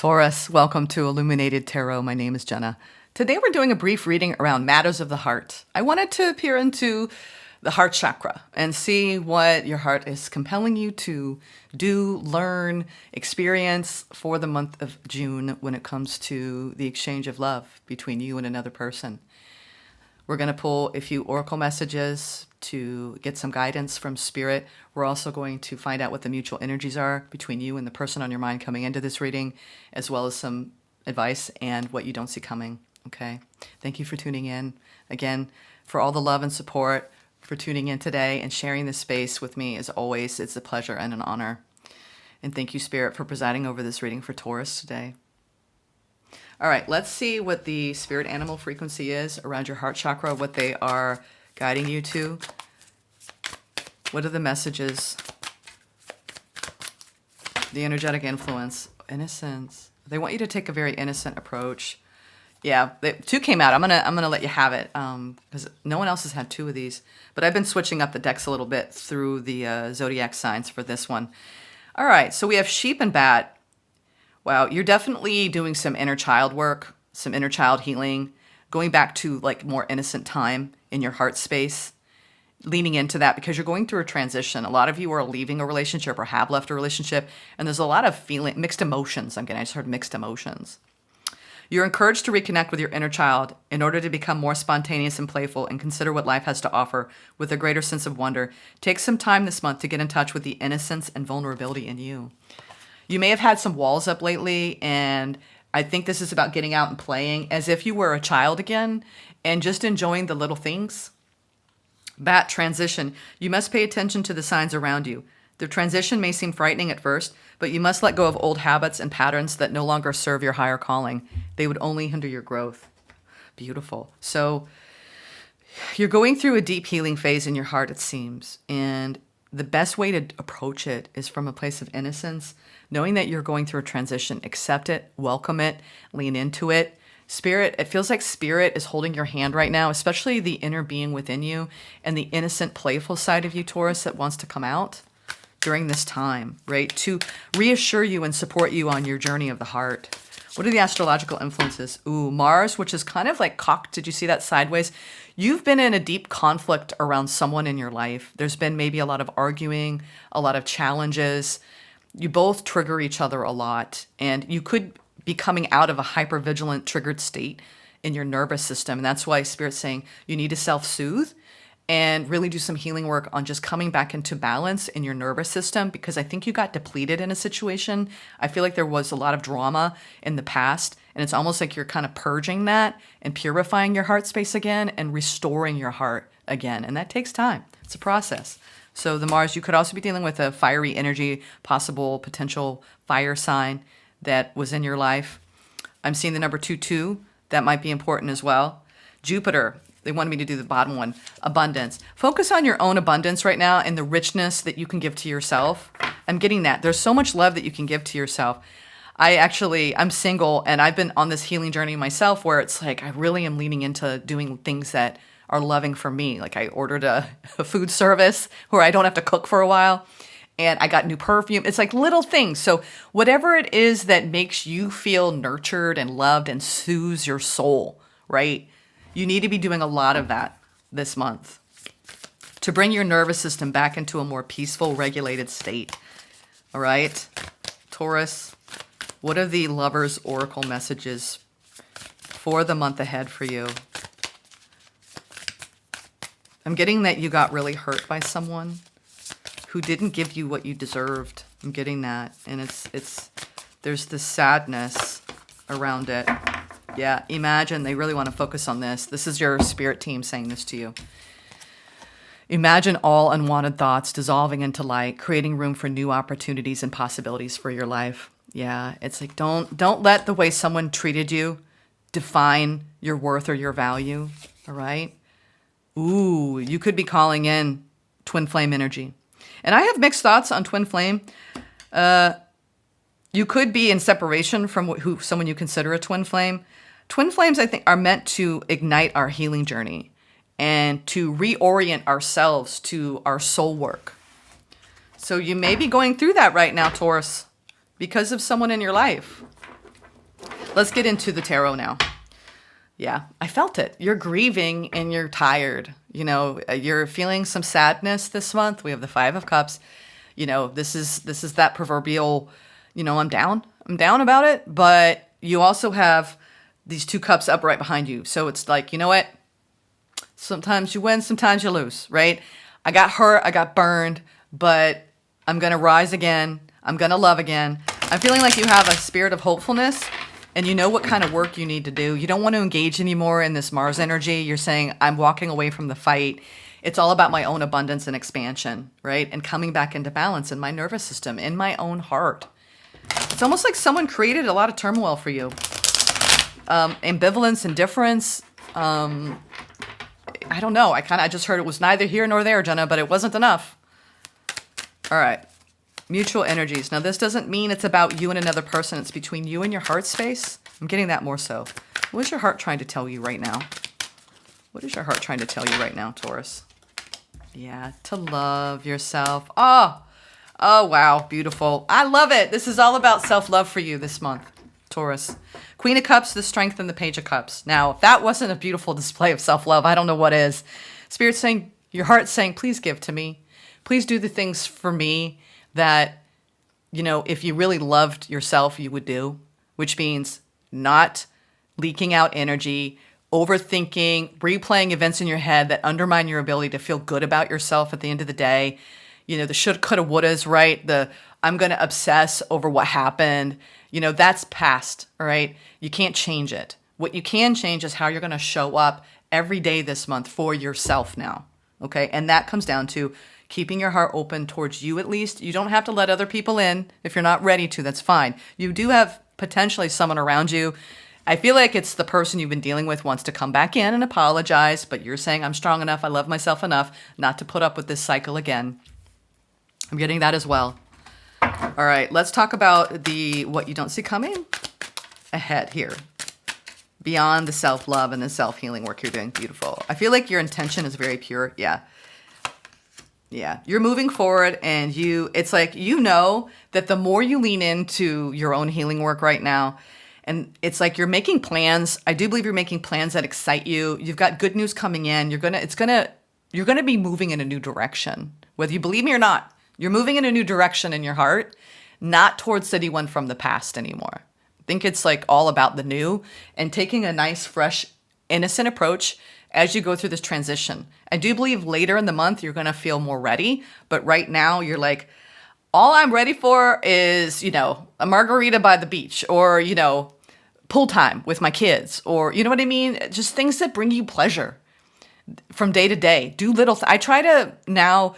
Taurus, welcome to Illuminated Tarot. My name is Jenna. Today we're doing a brief reading around matters of the heart. I wanted to peer into the heart chakra and see what your heart is compelling you to do, learn, experience for the month of June when it comes to the exchange of love between you and another person. We're going to pull a few oracle messages to get some guidance from spirit. We're also going to find out what the mutual energies are between you and the person on your mind coming into this reading, as well as some advice and what you don't see coming. Okay. Thank you for tuning in. Again, for all the love and support, for tuning in today and sharing this space with me. As always, it's a pleasure and an honor. And thank you, Spirit, for presiding over this reading for Taurus today. All right, let's see what the spirit animal frequency is around your heart chakra, what they are guiding you to. What are the messages? The energetic influence, innocence. They want you to take a very innocent approach. Yeah, two came out. I'm gonna let you have it because no one else has had two of these. But I've been switching up the decks a little bit through the zodiac signs for this one. All right, so we have sheep and bat. Wow, you're definitely doing some inner child work, some inner child healing, going back to like more innocent time in your heart space, leaning into that because you're going through a transition. A lot of you are leaving a relationship or have left a relationship, and there's a lot of mixed emotions. I just heard mixed emotions. You're encouraged to reconnect with your inner child in order to become more spontaneous and playful and consider what life has to offer with a greater sense of wonder. Take some time this month to get in touch with the innocence and vulnerability in you. You may have had some walls up lately, and I think this is about getting out and playing as if you were a child again and just enjoying the little things. Bat, transition. You must pay attention to the signs around you. The transition may seem frightening at first, but you must let go of old habits and patterns that no longer serve your higher calling. They would only hinder your growth. Beautiful. So you're going through a deep healing phase in your heart, it seems, and the best way to approach it is from a place of innocence, knowing that you're going through a transition. Accept it, welcome it, lean into it. Spirit, it feels like Spirit is holding your hand right now, especially the inner being within you and the innocent, playful side of you, Taurus, that wants to come out during this time, right? To reassure you and support you on your journey of the heart. What are the astrological influences? Ooh, Mars, which is kind of like cocked. Did you see that sideways? You've been in a deep conflict around someone in your life. There's been maybe a lot of arguing, a lot of challenges. You both trigger each other a lot, and you could be coming out of a hypervigilant triggered state in your nervous system. And that's why Spirit's saying you need to self-soothe and really do some healing work on just coming back into balance in your nervous system, because I think you got depleted in a situation. I feel like there was a lot of drama in the past, and it's almost like you're kind of purging that and purifying your heart space again and restoring your heart again. And that takes time. It's a process. So the Mars, you could also be dealing with a fiery energy, possible potential fire sign that was in your life. I'm seeing the number 22. That might be important as well. Jupiter. They wanted me to do the bottom one, abundance. Focus on your own abundance right now and the richness that you can give to yourself. I'm getting that. There's so much love that you can give to yourself. I'm single, and I've been on this healing journey myself where it's like I really am leaning into doing things that are loving for me. Like I ordered a food service where I don't have to cook for a while, and I got new perfume. It's like little things. So whatever it is that makes you feel nurtured and loved and soothes your soul, right? You need to be doing a lot of that this month to bring your nervous system back into a more peaceful, regulated state. All right, Taurus, what are the Lovers' Oracle messages for the month ahead for you? I'm getting that you got really hurt by someone who didn't give you what you deserved. I'm getting that. And there's this sadness around it. Yeah, imagine, they really want to focus on this. This is your spirit team saying this to you. Imagine all unwanted thoughts dissolving into light, creating room for new opportunities and possibilities for your life. Yeah, it's like don't let the way someone treated you define your worth or your value, all right? Ooh, you could be calling in twin flame energy. And I have mixed thoughts on twin flame. You could be in separation from someone you consider a twin flame. Twin flames, I think, are meant to ignite our healing journey and to reorient ourselves to our soul work. So you may be going through that right now, Taurus, because of someone in your life. Let's get into the tarot now. Yeah, I felt it. You're grieving and you're tired. You know, you're feeling some sadness this month. We have the Five of Cups. You know, this is that proverbial, you know, I'm down about it. But you also have these two cups up right behind you. So it's like, you know what? Sometimes you win, sometimes you lose, right? I got hurt, I got burned, but I'm going to rise again. I'm going to love again. I'm feeling like you have a spirit of hopefulness and you know what kind of work you need to do. You don't want to engage anymore in this Mars energy. You're saying, I'm walking away from the fight. It's all about my own abundance and expansion, right? And coming back into balance in my nervous system, in my own heart. It's almost like someone created a lot of turmoil for you. Ambivalence, indifference. I don't know. I just heard it was neither here nor there, Jenna, but it wasn't enough. All right. Mutual energies. Now, this doesn't mean it's about you and another person. It's between you and your heart space. I'm getting that more so. What is your heart trying to tell you right now? What is your heart trying to tell you right now, Taurus? Yeah, to love yourself. Oh, wow. Beautiful. I love it. This is all about self-love for you this month, Taurus. Queen of Cups, the Strength, and the Page of Cups. Now, if that wasn't a beautiful display of self-love, I don't know what is. Spirit's saying, your heart's saying, please give to me. Please do the things for me that, you know, if you really loved yourself, you would do, which means not leaking out energy, overthinking, replaying events in your head that undermine your ability to feel good about yourself at the end of the day. You know, the should, coulda, wouldas, right? The I'm going to obsess over what happened. You know, that's past, all right? You can't change it. What you can change is how you're going to show up every day this month for yourself now, okay? And that comes down to keeping your heart open towards you at least. You don't have to let other people in. If you're not ready to, that's fine. You do have potentially someone around you. I feel like it's the person you've been dealing with wants to come back in and apologize, but you're saying, I'm strong enough, I love myself enough not to put up with this cycle again. I'm getting that as well. All right, let's talk about what you don't see coming ahead here. Beyond the self-love and the self-healing work you're doing. Beautiful. I feel like your intention is very pure. Yeah. Yeah. You're moving forward and it's like, you know that the more you lean into your own healing work right now, and it's like you're making plans. I do believe you're making plans that excite you. You've got good news coming in. You're going to be moving in a new direction. Whether you believe me or not, you're moving in a new direction in your heart, not towards anyone from the past anymore. I think it's like all about the new and taking a nice, fresh, innocent approach as you go through this transition. I do believe later in the month, you're going to feel more ready. But right now you're like, all I'm ready for is, you know, a margarita by the beach or, you know, pool time with my kids or, you know what I mean? Just things that bring you pleasure from day to day. Do little, I try to now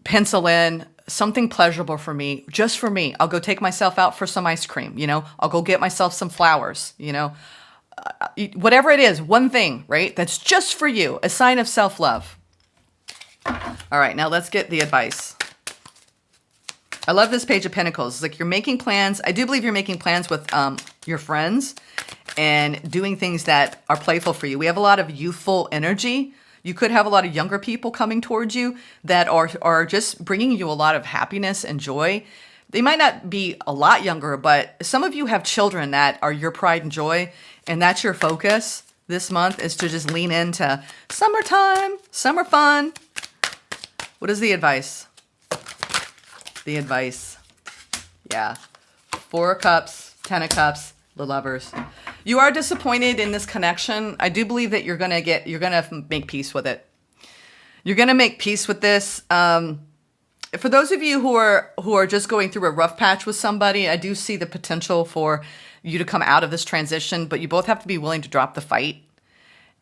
pencil in something pleasurable for me, just for me. I'll go take myself out for some ice cream, you know, I'll go get myself some flowers, you know, whatever it is, one thing, right? That's just for you, a sign of self-love. All right, now let's get the advice. I love this Page of Pentacles. It's like you're making plans. I do believe you're making plans with your friends and doing things that are playful for you. We have a lot of youthful energy. You could have a lot of younger people coming towards you that are just bringing you a lot of happiness and joy. They might not be a lot younger, but some of you have children that are your pride and joy, and that's your focus this month is to just lean into summertime, summer fun. What is the advice? The advice. Yeah. 4 of Cups, 10 of Cups, the Lovers. You are disappointed in this connection. I do believe that you're going to make peace with it. You're going to make peace with this. For those of you who are just going through a rough patch with somebody, I do see the potential for you to come out of this transition, but you both have to be willing to drop the fight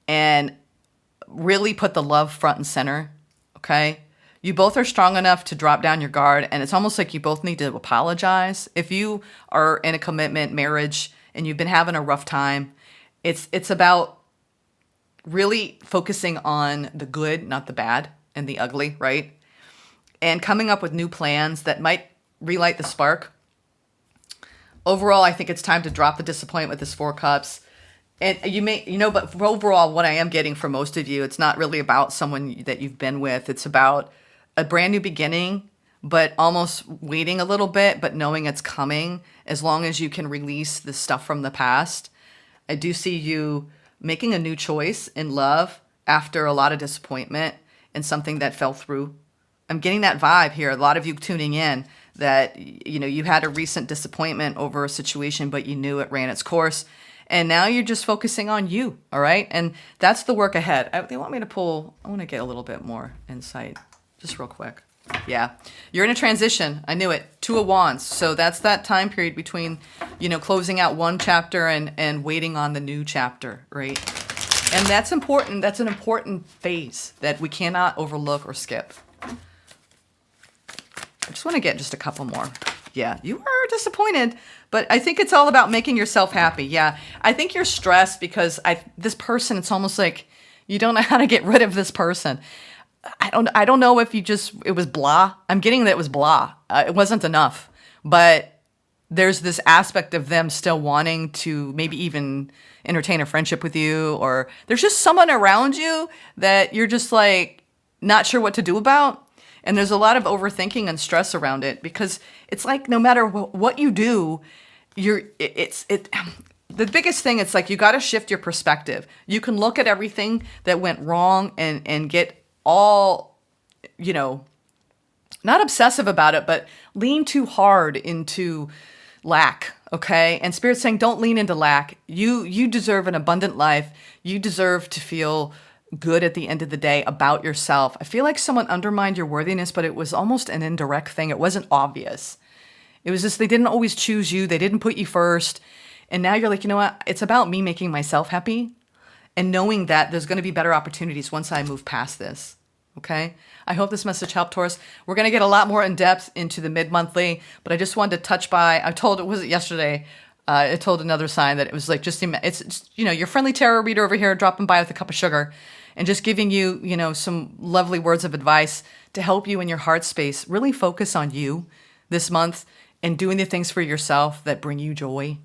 and really put the love front and center, okay? You both are strong enough to drop down your guard, and it's almost like you both need to apologize. If you are in a commitment marriage and you've been having a rough time, it's about really focusing on the good, not the bad, and the ugly, right? And coming up with new plans that might relight the spark. Overall, I think it's time to drop the disappointment with this 4 Cups. And but for overall, what I am getting from most of you, it's not really about someone that you've been with. It's about a brand new beginning, but almost waiting a little bit, but knowing it's coming as long as you can release the stuff from the past. I do see you making a new choice in love after a lot of disappointment and something that fell through. I'm getting that vibe here. A lot of you tuning in that, you know, you had a recent disappointment over a situation, but you knew it ran its course. And now you're just focusing on you, all right? And that's the work ahead. They want me to pull, I want to get a little bit more insight, just real quick. Yeah, you're in a transition. I knew it. Two of Wands. So that's that time period between, you know, closing out one chapter and waiting on the new chapter, right? And that's important. That's an important phase that we cannot overlook or skip. I just want to get just a couple more. Yeah, you are disappointed, but I think it's all about making yourself happy. Yeah, I think you're stressed because this person, it's almost like you don't know how to get rid of this person. I don't know if it was blah. I'm getting that it was blah. It wasn't enough, but there's this aspect of them still wanting to maybe even entertain a friendship with you, or there's just someone around you that you're just like not sure what to do about. And there's a lot of overthinking and stress around it because it's like no matter what you do, the biggest thing, it's like you got to shift your perspective. You can look at everything that went wrong and get all, you know, not obsessive about it, but lean too hard into lack, okay? And Spirit's saying don't lean into lack. You deserve an abundant life. You deserve to feel good at the end of the day about yourself. I feel like someone undermined your worthiness, but it was almost an indirect thing. It wasn't obvious. It was just they didn't always choose you. They didn't put you first. And now you're like, you know what? It's about me making myself happy and knowing that there's going to be better opportunities once I move past this. Okay? I hope this message helped, Taurus. We're going to get a lot more in depth into the mid-monthly, but I just wanted to touch by, was it yesterday? I told another sign that it was like it's you know, your friendly tarot reader over here dropping by with a cup of sugar and just giving you, you know, some lovely words of advice to help you in your heart space. Really focus on you this month and doing the things for yourself that bring you joy.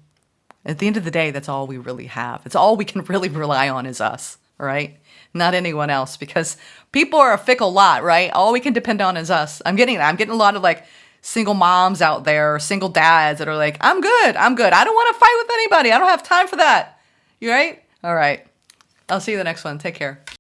At the end of the day, that's all we really have. It's all we can really rely on is us, all right? Not anyone else, because people are a fickle lot, right? All we can depend on is us. I'm getting a lot of like single moms out there, or single dads that are like, I'm good. I don't want to fight with anybody. I don't have time for that. You right? All right. I'll see you the next one. Take care.